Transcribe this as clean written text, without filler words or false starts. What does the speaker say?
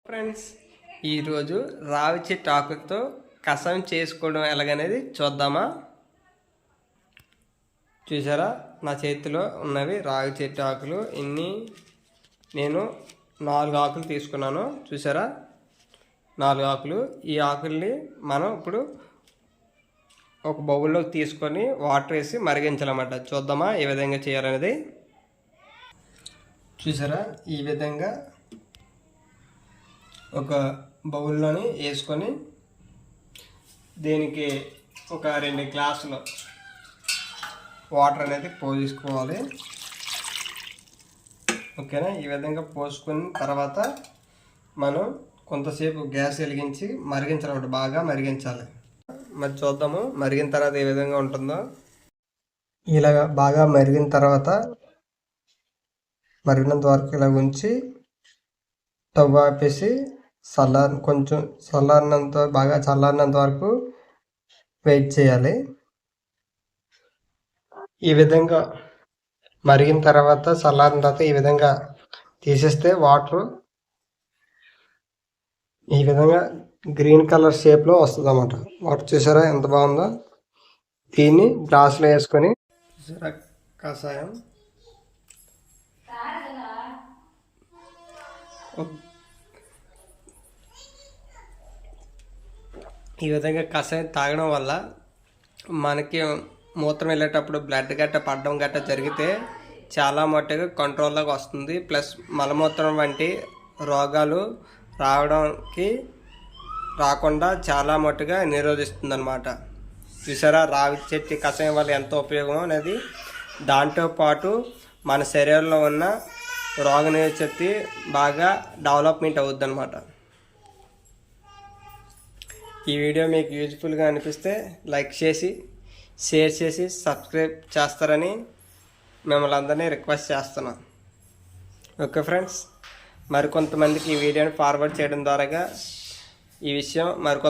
Friends, ఈరోజు రావి చెట్టు ఆకులతో కషాయం చేసుకోవడం ఎలాగనేది చూద్దామా. చూసారా, నా చేతిలో ఉన్నవి రావి చెట్టు ఆకులు. నేను 4 ఆకులు తీసుకున్నాను. చూసారా, 4 ఆకులు. ఈ ఆకుల్ని మనం ఇప్పుడు ఒక బౌల్లోకి తీసుకొని వాటర్ వేసి మరిగించాలన్నమాట. చూద్దామా ఏ విధంగా చేయాలనేది. చూసారా, ఈ విధంగా ఒక బౌల్లోని వేసుకొని దీనికి ఒక 2 గ్లాసులు వాటర్ అనేది పోసుకోవాలి. ఓకేనా, ఈ విధంగా పోసుకున్న తర్వాత మనం కొంతసేపు గ్యాస్ వెలిగించి మరిగించాలన్నమాట. బాగా మరిగించాలి. మరి చూద్దాము మరిగిన తర్వాత ఏ విధంగా ఉంటుందో. ఇలా బాగా మరిగిన తర్వాత మరిగినంత వరకు ఇలా ఉంచి స్టవ్ ఆపేసి కొంచెం బాగా చల్లారినంత వరకు వెయిట్ చేయాలి. ఈ విధంగా మరిగిన తర్వాత చల్లారిన తర్వాత ఈ విధంగా తీసేస్తే వాటర్ ఈ విధంగా గ్రీన్ కలర్ షేప్లో వస్తుంది అన్నమాట. వాటర్ చూసారా ఎంత బాగుందో. దీన్ని గ్లాసులో వేసుకొని చూసారా కషాయం ఈ విధంగా కషాయం తాగడం వల్ల మనకి మూత్రం వెళ్ళేటప్పుడు బ్లడ్ గట్ట పడడం గట్ట జరిగితే చాలా మట్టుగా కంట్రోల్లోకి వస్తుంది. ప్లస్ మలమూత్రం వంటి రోగాలు రాకుండా చాలా మట్టుగా నిరోధిస్తుంది అన్నమాట. చూసారా, రావి చెట్టు కషాయం వల్ల ఎంత ఉపయోగం అనేది. దాంతోపాటు మన శరీరంలో ఉన్న రోగనిరోధక శక్తి బాగా డెవలప్మెంట్ అవుద్ది అన్నమాట. ఈ వీడియో మీకు యూజ్ఫుల్గా అనిపిస్తే లైక్ చేసి షేర్ చేసి సబ్స్క్రైబ్ చేస్తారని మిమ్మల్ని అందరినీ రిక్వెస్ట్ చేస్తున్నాను. ఓకే ఫ్రెండ్స్, మరికొంతమందికి ఈ వీడియోని ఫార్వర్డ్ చేయడం ద్వారా ఈ విషయం మరికొంత